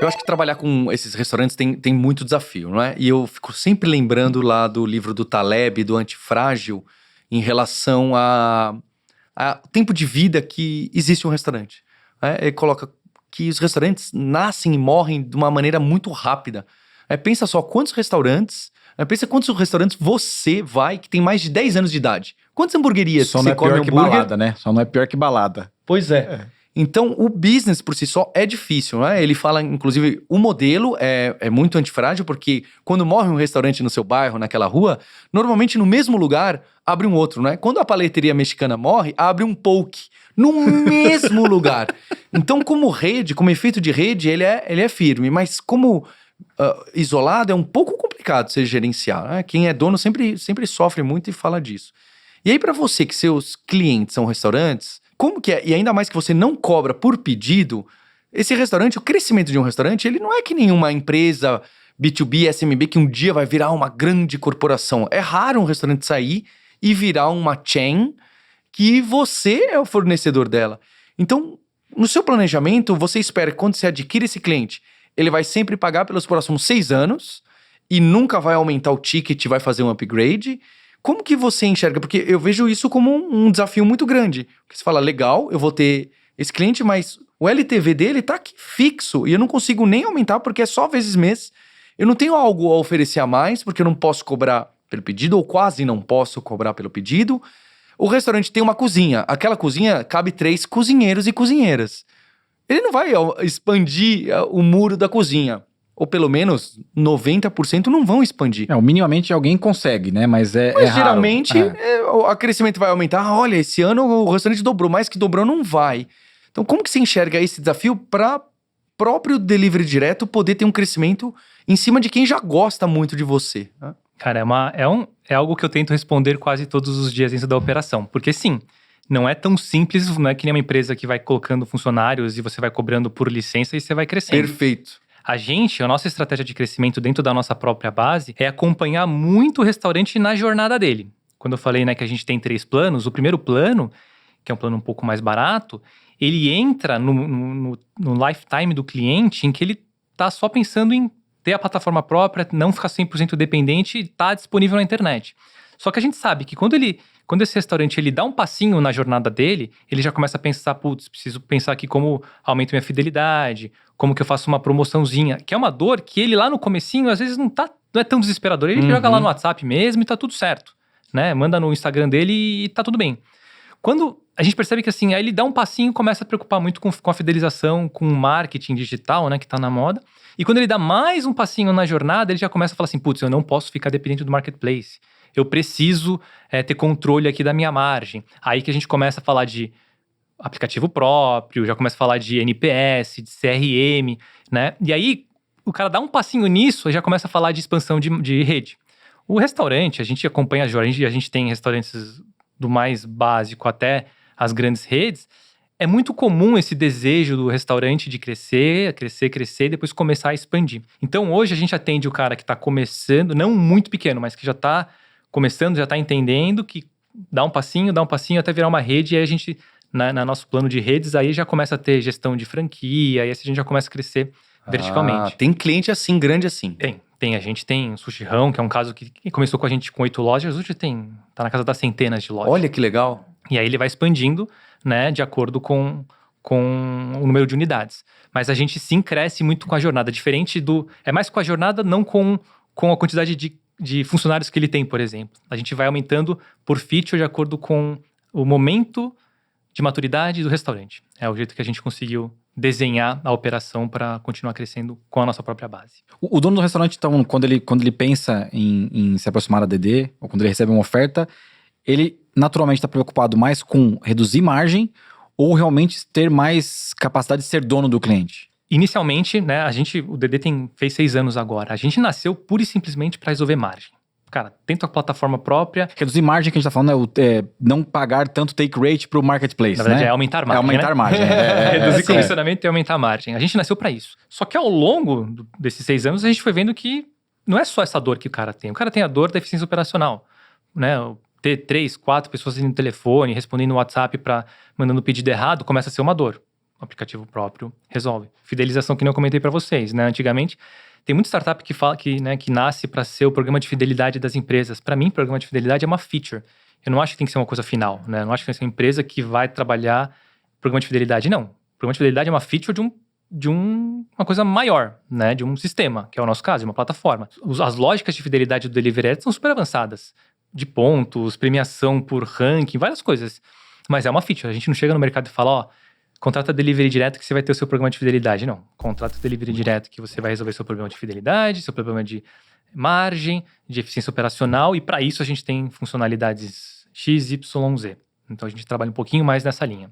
Eu acho que trabalhar com esses restaurantes tem muito desafio, não é? E eu fico sempre lembrando lá do livro do Taleb, do Antifrágil, em relação a tempo de vida que existe um restaurante. Né? Ele coloca que os restaurantes nascem e morrem de uma maneira muito rápida. Pensa só, quantos restaurantes... Pensa quantos restaurantes você vai que tem mais de 10 anos de idade. Quantas hamburguerias Só você não é come pior que hambúrguer? balada, né? Só não é pior que balada. Pois é. Então, o business por si só é difícil, né? Ele fala, inclusive, o modelo é muito antifrágil, porque quando morre um restaurante no seu bairro, naquela rua, normalmente no mesmo lugar abre um outro, né? Quando a paleteria mexicana morre, abre um poke no mesmo lugar. Então, como rede, como efeito de rede, ele é firme, mas como isolado é um pouco complicado você gerenciar, né? Quem é dono sempre sofre muito e fala disso. E aí, para você que seus clientes são restaurantes, como que é? E ainda mais que você não cobra por pedido, esse restaurante, o crescimento de um restaurante, ele não é que nenhuma empresa B2B, SMB, que um dia vai virar uma grande corporação. É raro um restaurante sair e virar uma chain que você é o fornecedor dela. Então, no seu planejamento, você espera que quando você adquire esse cliente, ele vai sempre pagar pelos próximos 6 anos e nunca vai aumentar o ticket, vai fazer um upgrade. Como que você enxerga? Porque eu vejo isso como um desafio muito grande. Porque você fala, legal, eu vou ter esse cliente, mas o LTV dele tá aqui fixo e eu não consigo nem aumentar porque é só vezes mês. Eu não tenho algo a oferecer a mais porque eu não posso cobrar pelo pedido ou quase não posso cobrar pelo pedido. O restaurante tem uma cozinha. Aquela cozinha cabe 3 cozinheiros e cozinheiras. Ele não vai expandir o muro da cozinha. Ou pelo menos 90% não vão expandir. Minimamente alguém consegue, né? Mas é Mas raro. geralmente o crescimento vai aumentar. Olha, esse ano o restaurante dobrou, mais que dobrou não vai. Então como que você enxerga esse desafio para próprio delivery direto poder ter um crescimento em cima de quem já gosta muito de você? Né? Cara, é algo que eu tento responder quase todos os dias dentro da operação. Porque sim, não é tão simples, não é que nem uma empresa que vai colocando funcionários e você vai cobrando por licença e você vai crescendo. Perfeito. A nossa estratégia de crescimento dentro da nossa própria base é acompanhar muito o restaurante na jornada dele. Quando eu falei, né, que a gente tem 3 planos, o primeiro plano, que é um plano um pouco mais barato, ele entra no lifetime do cliente em que ele tá só pensando em ter a plataforma própria, não ficar 100% dependente e tá disponível na internet. Só que a gente sabe que quando esse restaurante ele dá um passinho na jornada dele, ele já começa a pensar, preciso pensar aqui como aumento minha fidelidade, como que eu faço uma promoçãozinha, que é uma dor que ele lá no comecinho, às vezes não é tão desesperador. Ele joga lá no WhatsApp mesmo e tá tudo certo, né? Manda no Instagram dele e tá tudo bem. Quando a gente percebe que assim, aí ele dá um passinho e começa a preocupar muito com a fidelização, com o marketing digital, né, que tá na moda. E quando ele dá mais um passinho na jornada, ele já começa a falar assim, eu não posso ficar dependente do marketplace. Eu preciso ter controle aqui da minha margem. Aí que a gente começa a falar de aplicativo próprio, já começa a falar de NPS, de CRM, né? E aí o cara dá um passinho nisso e já começa a falar de expansão de rede. O restaurante, a gente acompanha a gente tem restaurantes do mais básico até as grandes redes. É muito comum esse desejo do restaurante de crescer e depois começar a expandir. Então hoje a gente atende o cara que está começando, não muito pequeno, mas que já está começando, já está entendendo que dá um passinho até virar uma rede, e aí a gente, na nosso plano de redes, aí já começa a ter gestão de franquia, aí a gente já começa a crescer verticalmente. Tem cliente assim, grande assim? A gente tem Sushi Rão, que é um caso que começou com a gente com 8 lojas, hoje tá na casa das centenas de lojas. Olha que legal. E aí ele vai expandindo, né, de acordo com o número de unidades. Mas a gente sim cresce muito com a jornada, diferente é mais com a jornada, não com a quantidade de funcionários que ele tem, por exemplo. A gente vai aumentando por feature de acordo com o momento de maturidade do restaurante. É o jeito que a gente conseguiu desenhar a operação para continuar crescendo com a nossa própria base. O dono do restaurante, então, quando ele pensa em se aproximar da DD, ou quando ele recebe uma oferta, ele naturalmente está preocupado mais com reduzir margem ou realmente ter mais capacidade de ser dono do cliente? Inicialmente, né, o DD fez 6 anos agora. A gente nasceu pura e simplesmente para resolver margem. Cara, tem tua plataforma própria. Reduzir margem que a gente tá falando é não pagar tanto take rate pro marketplace, na verdade, né? é aumentar margem. É aumentar margem. Reduzir comissionamento e aumentar margem. A gente nasceu para isso. Só que ao longo desses 6 anos, a gente foi vendo que não é só essa dor que o cara tem. O cara tem a dor da eficiência operacional, né? Ter 3, 4 pessoas no telefone, respondendo no WhatsApp mandando pedido errado, começa a ser uma dor. o aplicativo próprio resolve. Fidelização, que nem eu comentei para vocês, né? Antigamente, tem muita startup que fala que nasce para ser o programa de fidelidade das empresas. Para mim, programa de fidelidade é uma feature. Eu não acho que tem que ser uma coisa final, né? Eu não acho que tem que ser uma empresa que vai trabalhar programa de fidelidade, não. Programa de fidelidade é uma feature de uma coisa maior, né? De um sistema, que é o nosso caso, de uma plataforma. As lógicas de fidelidade do Delivery Ads são super avançadas. De pontos, premiação por ranking, várias coisas. Mas é uma feature. A gente não chega no mercado e fala, contrata delivery direto que você vai ter o seu programa de fidelidade. Não. Contrata delivery direto que você vai resolver seu problema de fidelidade, seu problema de margem, de eficiência operacional. E para isso a gente tem funcionalidades X, Y, Z. Então a gente trabalha um pouquinho mais nessa linha.